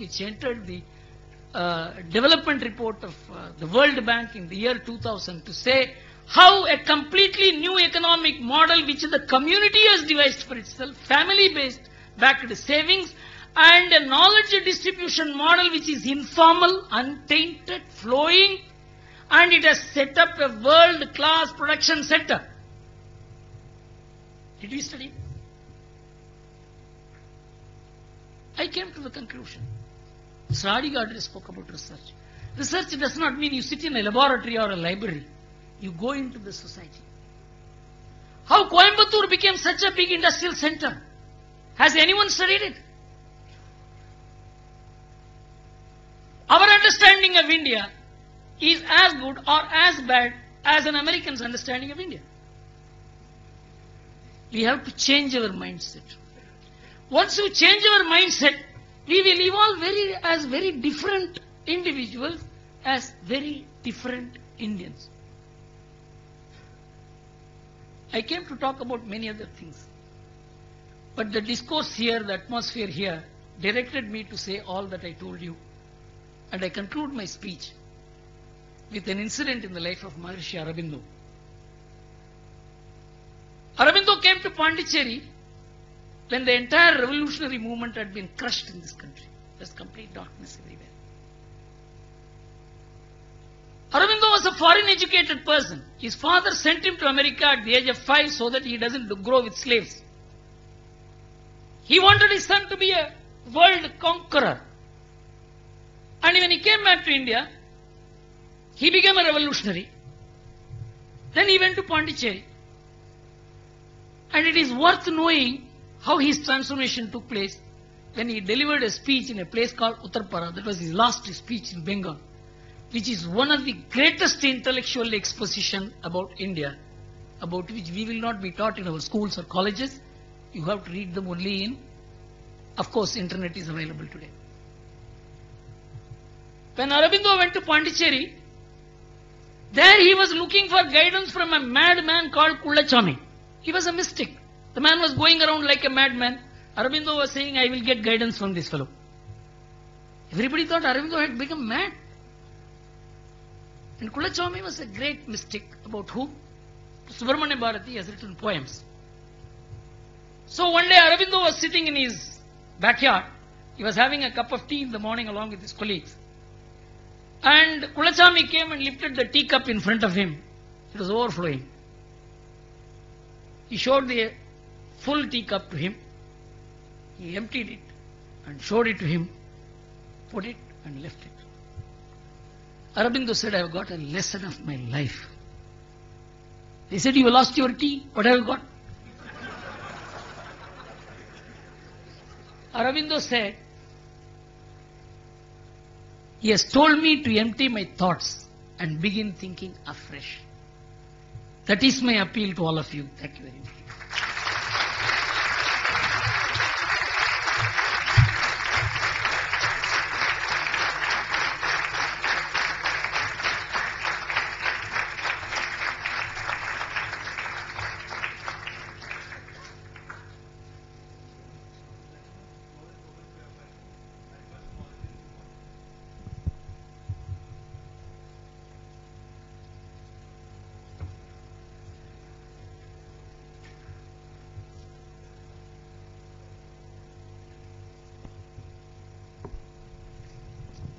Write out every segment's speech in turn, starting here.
which entered the development report of the World Bank in the year 2000 to say how a completely new economic model which the community has devised for itself, family-based backed savings, and a knowledge distribution model which is informal, untainted, flowing, and it has set up a world-class production center. Did we study? I came to the conclusion. Mr. Adigadri spoke about research. Research does not mean you sit in a laboratory or a library. You go into the society. How Coimbatore became such a big industrial center? Has anyone studied it? Our understanding of India is as good or as bad as an American's understanding of India. We have to change our mindset. Once you change our mindset, we will evolve as very different individuals, as very different Indians. I came to talk about many other things. But the discourse here, the atmosphere here, directed me to say all that I told you. And I conclude my speech with an incident in the life of Maharishi Aurobindo. Aurobindo came to Pondicherry when the entire revolutionary movement had been crushed in this country. There was complete darkness everywhere. Aurobindo was a foreign educated person. His father sent him to America at the age of 5 so that he doesn't grow with slaves. He wanted his son to be a world conqueror. And when he came back to India, he became a revolutionary. Then he went to Pondicherry. And it is worth knowing how his transformation took place when he delivered a speech in a place called Uttarpara. That was his last speech in Bengal, which is one of the greatest intellectual exposition about India, about which we will not be taught in our schools or colleges. You have to read them only in, of course, internet is available today. When Aurobindo went to Pondicherry, there he was looking for guidance from a madman called Kullachami. He was a mystic. The man was going around like a madman. Aurobindo was saying, I will get guidance from this fellow. Everybody thought Aurobindo had become mad. And Kullachami was a great mystic about whom Subramanya Bharati has written poems. So one day Aurobindo was sitting in his backyard. He was having a cup of tea in the morning along with his colleagues. And Kullachami came and lifted the teacup in front of him. It was overflowing. He showed the full teacup to him. He emptied it and showed it to him, put it and left it. Aurobindo said, I have got a lesson of my life. He said, you lost your tea. What have you got? Aurobindo said, he has told me to empty my thoughts and begin thinking afresh. That is my appeal to all of you. Thank you very much.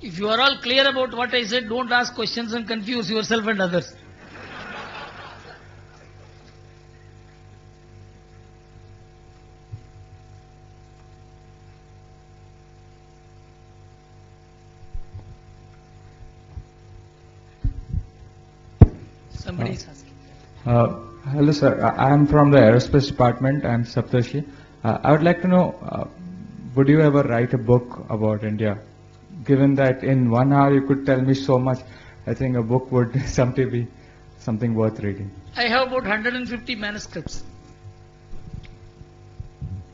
If you are all clear about what I said, don't ask questions and confuse yourself and others. Somebody is asking. Hello sir, I am from the aerospace department. I am Saptarshi. I would like to know, would you ever write a book about India? Given that in 1 hour you could tell me so much, I think a book would someday be something worth reading. I have about 150 manuscripts,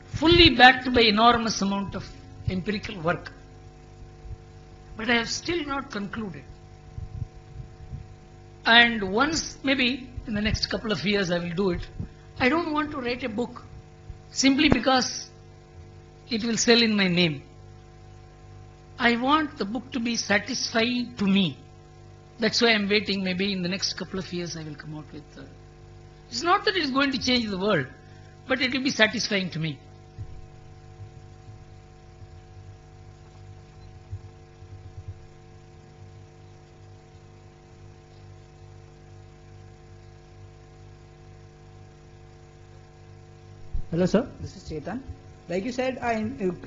fully backed by enormous amount of empirical work. But I have still not concluded. And once, maybe in the next couple of years I will do it. I don't want to write a book simply because it will sell in my name. I want the book to be satisfying to me. That's why I'm waiting. Maybe in the next couple of years I will come out with... it's not that it is going to change the world, but it will be satisfying to me. Hello sir, this is Chetan. Like you said,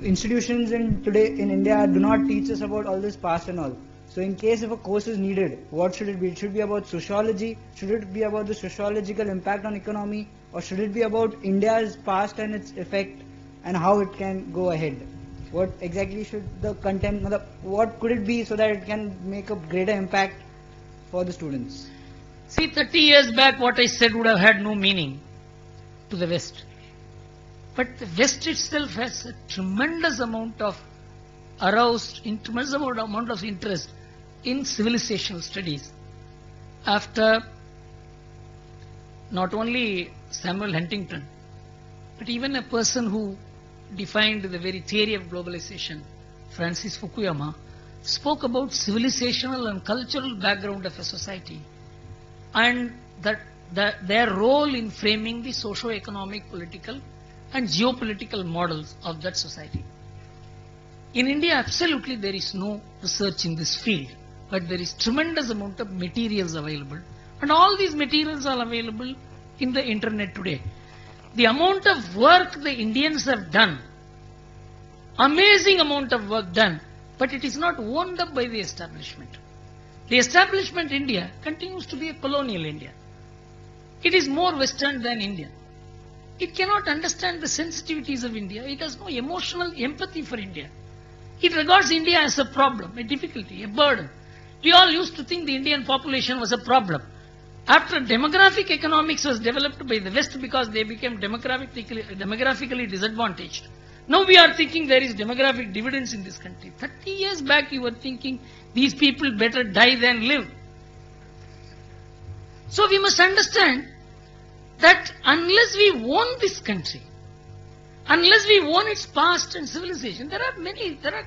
institutions today in India do not teach us about all this past and all. So in case if a course is needed, what should it be? It should be about sociology? Should it be about the sociological impact on economy? Or should it be about India's past and its effect and how it can go ahead? What exactly should the content, what could it be so that it can make a greater impact for the students? See, 30 years back what I said would have had no meaning to the West. But the West itself has a tremendous amount of tremendous amount of interest in civilizational studies. After not only Samuel Huntington, but even a person who defined the very theory of globalization, Francis Fukuyama, spoke about civilizational and cultural background of a society and their role in framing the socio-economic, political and geopolitical models of that society. In India, absolutely there is no research in this field, but there is tremendous amount of materials available, and all these materials are available in the internet today. The amount of work the Indians have done, amazing amount of work done, but it is not owned up by the establishment. The establishment India continues to be a colonial India. It is more Western than Indian. It cannot understand the sensitivities of India. It has no emotional empathy for India. It regards India as a problem, a difficulty, a burden. We all used to think the Indian population was a problem. After demographic economics was developed by the West because they became demographically disadvantaged. Now we are thinking there is demographic dividends in this country. 30 years back you were thinking these people better die than live. So we must understand that unless we own this country, unless we own its past and civilization, there are